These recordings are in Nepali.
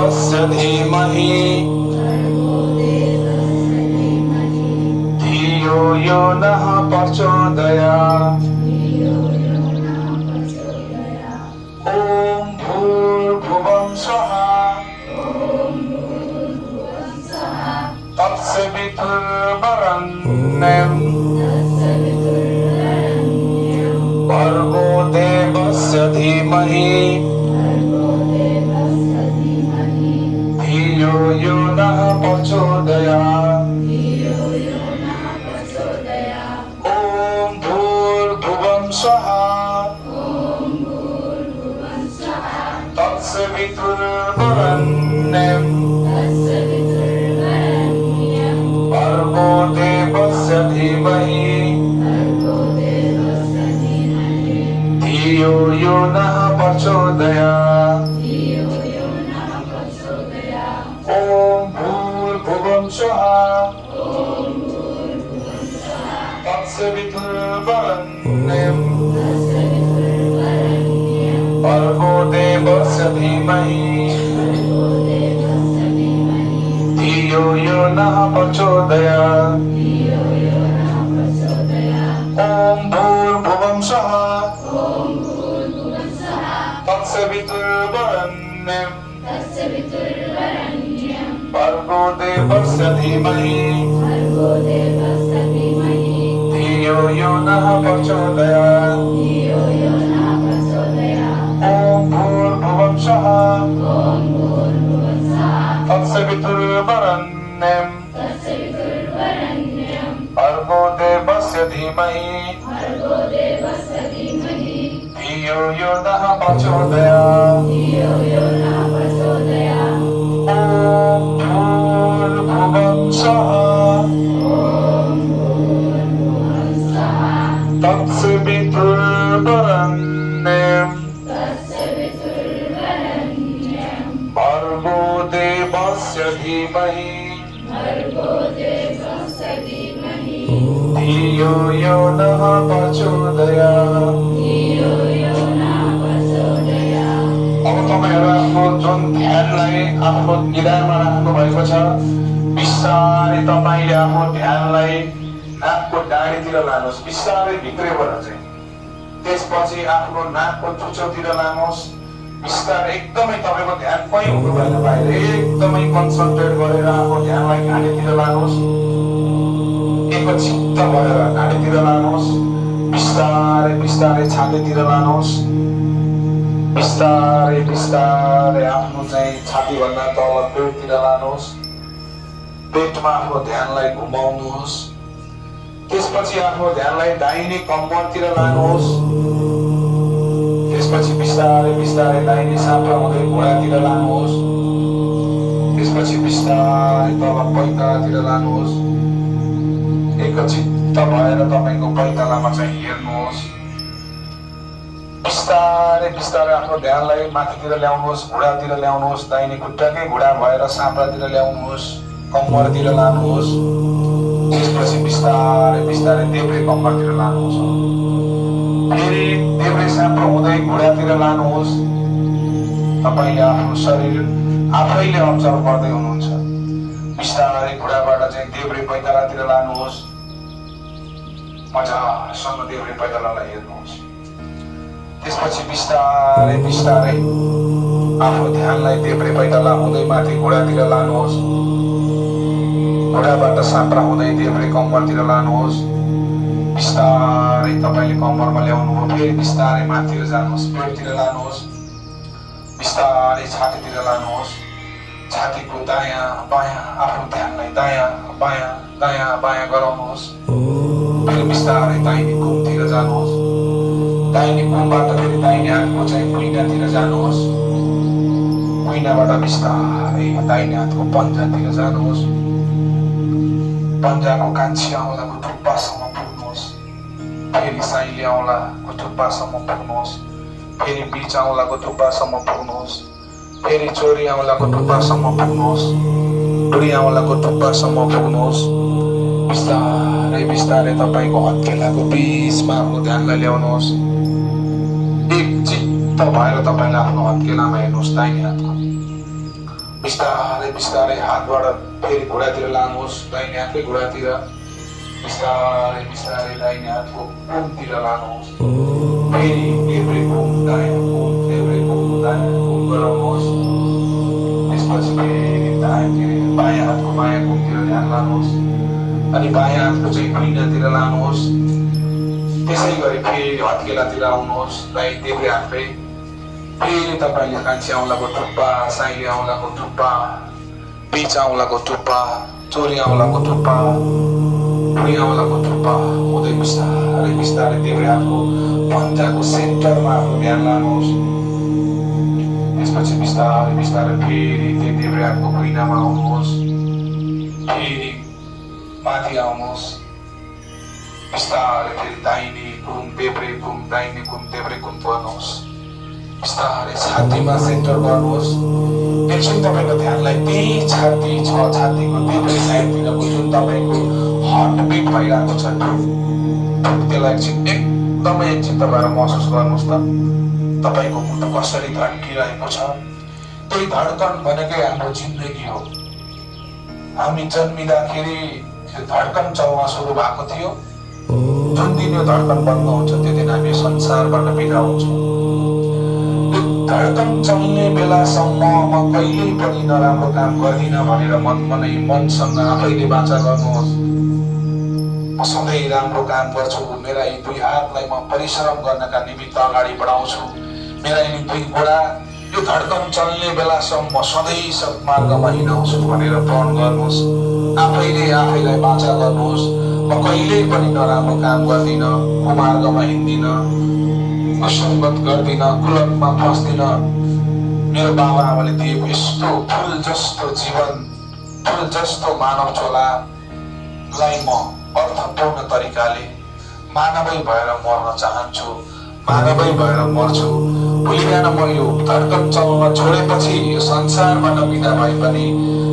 देवस्य धीमहि धियो यो नः प्रचोदयात्। ॐ भूर्भुवः स्वः तत्सवितुर्वरेण्यं भर्गो देवस्य धीमहि धियो यो नः प्रचोदयात्। ॐ भूर्भुवः स्वः तत्सवितुर्वरेण्यं भर्गो देवस्य धीमहि धियो यो नः प्रचोदयात्। ॐ भूर्भुवः स्वः तत्सवितुर्वरेण्यं भर्गो देवस्य धीमहि धियो यो नः प्रचोदयात्। ॐ भूर्भुवः स्वः तत्सवितुर्वरेण्यं भर्गो देवस्य धीमहि धियो यो नः प्रचोदयात्। ॐ भूर्भुवः स्वः तत्सवितुर्वरेण्यं भर्गो देवस्य धीमहि धियो यो नः प्रचोदयात्। ॐ भूर्भुवः स्वः तत्सवितुर्वरेण्यं भर्गो देवस्य धीमहि धियो यो नः प्रचोदयात्। अब तपाईहरु आफ्नो जुन ध्यानलाई आफ्नो निधारमा राख्नु भएको छ, बिस्तारै तपाईले आफ्नो ध्यानलाई नाकको डाँडीतिर लानुहोस्, बिस्तारै भित्रैबाट चाहिँ। त्यसपछि आफ्नो नाकको चुचोतिर लानुहोस्, बिस्तारै एकदमै तपाईको ध्यान कहीँ हुनु भएन, बाहिर एकदमै कन्सन्ट्रेट गरेर आफ्नो ध्यानलाई घाँटीतिर लानुहोस्। एकचित्त भएर घाँटीतिर लानुहोस्, बिस्तारै बिस्तारै छातीतिर लानुहोस्, बिस्तारै बिस्तारै आफ्नो चाहिँ छातीभन्दा तल पेटतिर लानुहोस्, पेटमा आफ्नो ध्यानलाई घुमाउनुहोस्। त्यसपछि आफ्नो ध्यानलाई दाहिने कम्मरतिर लानुहोस्, त्यसपछि बिस्तारै बिस्तारै दाहिने साँप्रा हुँदै घुँडातिर लानुहोस्, त्यसपछि बिस्तारै तल पैतालातिर लानुहोस्। एकचित्त भएर तपाईको पैतालामा चाहिँ हेर्नुहोस्। बिस्तारै बिस्तारै आफ्नो ध्यानलाई माथितिर ल्याउनुहोस्, घुँडातिर ल्याउनुहोस्, दाहिने खुट्टाकै घुँडा भएर साँप्रातिर ल्याउनुहोस्, कम्मरतिर लानुहोस्। त्यसपछि बिस्तारै बिस्तारै देब्रे कम्मरतिर लानुहोस्, फेरि देब्रे साँप्रो हुँदै घुँडातिर लानुहोस्। तपाईले आफ्नो शरीर आफैले अब्जर्भ गर्दै हुनुहुन्छ। बिस्तारै घुँडाबाट चाहिँ देब्रे पैतालातिर लानुहोस्, मजासँग देब्रे पैतालालाई हेर्नुहोस्। त्यसपछि बिस्तारै बिस्तारै आफ्नो ध्यानलाई देब्रे पैताला हुँदै माथि घुँडातिर लानुहोस्, घुँडाबाट साँप्रा हुँदै देब्रे कम्मरतिर लानुहोस्। बिस्तारै तपाईले कम्मरमा ल्याउनुभयो, फेरि बिस्तारै माथितिर जानुहोस्, पेटतिर लानुहोस्, बिस्तारै छातीतिर लानुहोस्, छातीको दायाँ बायाँ आफ्नो ध्यानलाई दायाँ बायाँ गराउनुहोस्। फेरि बिस्तारै दाहिने कुमतिर जानुहोस्, दाहिने कुमबाट फेरि दाहिने हातको चाहिँ कुइनातिर जानुहोस्, कुइनाबाट बिस्तारै दाहिने हातको पन्जातिर जानुहोस्, पन्जाको कान्छी औँलाको थुप्पासम्म पुग्नुहोस्, फेरि साइली औँलाको थुप्पासम्म पुग्नुहोस्, फेरि बीच औँलाको थुप्पासम्म पुग्नुहोस्, फेरि चोरी औँलाको थुप्पासम्म पुग्नुहोस्, बुढी औँलाको थुप्पासम्म पुग्नुहोस्। बिस्तारै बिस्तारै तपाईको हत्केलाको बीचमा आफ्नो ध्यानलाई ल्याउनुहोस्। एक चित्त भएर तपाईले आफ्नो हत्केलामा हेर्नुहोस्, दाहिने हातको बिस्तारै बिस्तारै हातबाट फेरि घुँडातिर लानुहोस्, दाहिने हातकै घुँडातिर। बिस्तारै बिस्तारै दाहिने हातको कुमतिर लानुहोस्। फेरि देब्रे कुम दायाँ कुम, देब्रे कुम दायाँ कुम गराउनुहोस्। त्यसपछि फेरि बायाँ हातको बायाँ कुमतिर ध्यान लानुहोस् अनि बायाँ हातको चाहिँ कुइनातिर लानुहोस्। त्यसै गरी फेरि हत्केलातिर आउनुहोस्, देब्रे हातकै। फेरि तपाईँले कान्छी औँलाको टुप्पा, साइली औँलाको टुप्पा, बिच औँलाको टुप्पा, चोरी औँलाको टुप्पा, भुँडी औँलाको टुप्पा हुँदै बिस्तारै बिस्तारै देब्रे हातको पन्जाको सेन्टरमा आफ्नो ध्यान लानुहोस्। त्यसपछि बिस्तारै बिस्तारै फेरि त्यो देब्रे हातको कुइनामा आउनुहोस्। फेरि माथि आउनुहोस्। बिस्तारै फेरि दाहिने कुम देब्रे कुम, दाहिने कुम देब्रे कुम गर्नुहोस्। बिस्तारै छातीमा सेन्टर गर्नुहोस्। एकछिन तपाईँको ध्यानलाई त्यही छाती छ, छातीको देब्रे साइडतिरको जुन तपाईँको हार्ट बिट भइरहेको छ त्यसलाई एकदमै एकछिन तपाईँहरू महसुस गर्नुहोस् त। तपाईँको मुटु कसरी धड्किरहेको छ। त्यही धड्कन भनेकै हाम्रो जिन्दगी हो। हामी जन्मिँदाखेरि त्यो धड्कन चल्न सुरु भएको थियो। जुन दिन यो धड्कन बन्द हुन्छ त्यो दिन हामी संसारबाट बिदा हुन्छौँ। यो धड्कन चल्ने बेलासम्म म कहिल्यै पनि नराम्रो काम गर्दिनँ भनेर मनसँग आफैले वाचा गर्नुहोस्। म सधैँ राम्रो काम गर्छु। मेरा यी दुई हातलाई म परिश्रम गर्नका निमित्त अगाडि बढाउँछु। मेरा यी दुई घोडा यो धड्कन चल्ने बेलासम्म सधैँ सत्मार्गमा हिँडाउँछु भनेर प्रण गर्नुहोस्। आफैले आफैलाई वाचा गर्नुहोस्। म कहिल्यै पनि नराम्रो काम गर्दिनँ, कुमार्गमा हिँड्दिनँ, असङ्गत गर्दिनँ, कुलतमा फस्दिनँ। मेरो बाबा आमाले दिएको यस्तो फुल जस्तो जीवन, फुल जस्तो मानव चोलालाई म अर्थपूर्ण तरिकाले मानवै भएर मर्न चाहन्छु, मानवै भएर मर्छु। भोलि बिहान म यो धड्कन चल्न छोडेपछि यो संसारबाट बिदा भए पनि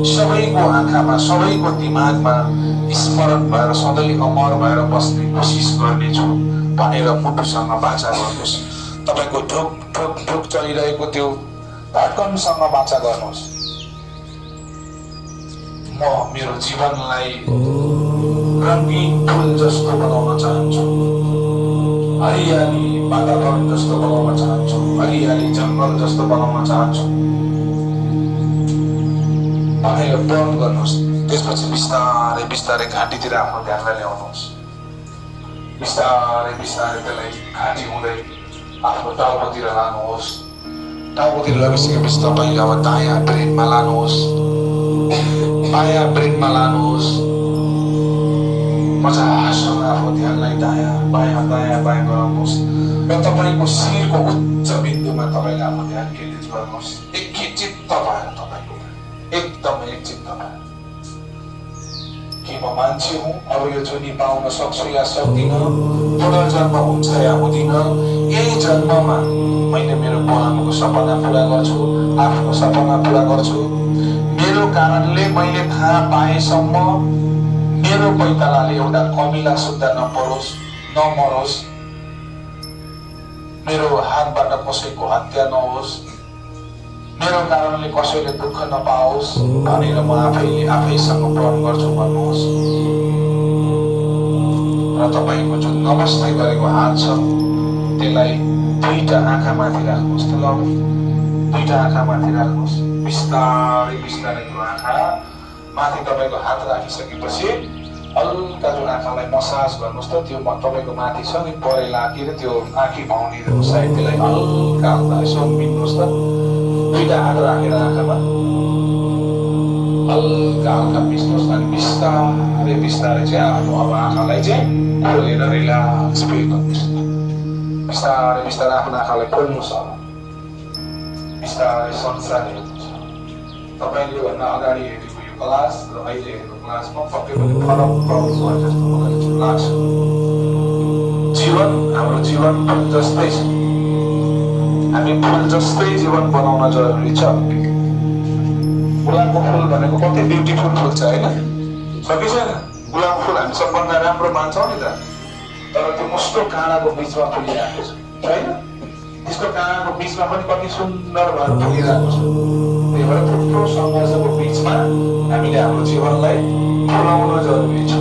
सबैको आँखामा, सबैको दिमागमा स्मरण भएर सधैँ अमर भएर बस्ने कोसिस गर्नेछु भनेर मुटुसँग वाचा गर्नुहोस्। तपाईँको ढुक ढुक ढुक चलिरहेको त्यो धड्कनसँग वाचा गर्नुहोस्। म मेरो जीवनलाई रङ्गीन फुल जस्तो बनाउन चाहन्छु, हरियाली वातावरण जस्तो बनाउन चाहन्छु, हरियाली जङ्गल जस्तो बनाउन चाहन्छु भनेर प्रण गर्नुहोस्। त्यसपछि बिस्तारै बिस्तारै घाँटीतिर आफ्नो ध्यानलाई ल्याउनुहोस्। बिस्तारै बिस्तारै त्यसलाई घाँटी हुँदै आफ्नो टाउकोतिर लानुहोस्। टाउकोतिर लगिसकेपछि तपाईँले अब दायाँ ब्रेनमा लानुहोस्, बायाँ ब्रेनमा लानुहोस्। मजासँग आफ्नो ध्यानलाई दायाँ बायाँ दायाँ बायाँ गराउनुहोस् र तपाईँको शिरको उच्च बिन्दुमा तपाईँले आफ्नो ध्यान केन्द्रित गर्नुहोस्। एकचित्त भएर तपाईँको एकदमै एकचित्त भएर कि म मान्छे हुँ, अब यो जुनी पाउन सक्छु या सक्दिनँ, पुनर्जन्म हुन्छ या हुँदिन, यही जन्ममा मैले मेरो बुवाआमाको सपना पुरा गर्छु, आफ्नो सपना पुरा गर्छु। मेरो कारणले मैले थाहा पाएसम्म मेरो पैतालाले एउटा कमिला सुत्दा नपरोस्, नमरोस्, मेरो हातबाट कसैको हत्या नहोस्, मेरो कारणले कसैले दुःख नपाओस् भनेर म आफैले आफैसँग प्रण गर्छु भन्नुहोस्। र तपाईँको जुन नमस्ते गरेको हात छ त्यसलाई दुईटा आँखामाथि राख्नुहोस्। त ल दुईटा आँखामाथि राख्नुहोस्। बिस्तारै बिस्तारै त्यो आँखा माथि तपाईँको हात राखिसकेपछि हल्का जुन आँखालाई मसाज गर्नुहोस्। त त्यो तपाईँको माथि छ नि परे लागिएर त्यो आँखी भाउनीको साइड त्यसलाई हल्का हल्का यसो मिल्नुहोस्। त दुईटा हात राखेर आँखामा हल्का हल्का मिच्नुहोस् अनि बिस्तारै बिस्तारै चाहिँ आफ्नो अब आँखालाई चाहिँ खोलेर रिल्याक्स फिल गर्नुहोस्। बिस्तारै बिस्तारै आफ्नो आँखालाई खोल्नुहोस्। अब बिस्तारै संसार हेर्नुहोस्। तपाईँले भन्दा अगाडि हेरेको यो क्लास र अहिले हेरेको क्लासमा पक्कै पनि फरक पाउनु भयो जस्तो मलाई लाग्छ। जीवन हाम्रो जीवन फुल जस्तै छ। हामी फुल जस्तै जीवन बनाउन जरुरी छ। गुलाबको फुल भनेको कति ब्युटिफुल फुल छ होइन? छ कि छैन? गुलाबको फुल हामी सबभन्दा राम्रो मान्छौँ नि त, तर त्यो मुस्तो काँडाको बिचमा फुलिरहेको छ होइन? त्यसको काँडाको बिचमा पनि कति सुन्दर भएर फुलिरहेको छ। त्यो भएर थुप्रो सङ्घर्षको बिचमा हामीले हाम्रो जीवनलाई फुलाउन जरुरी छ।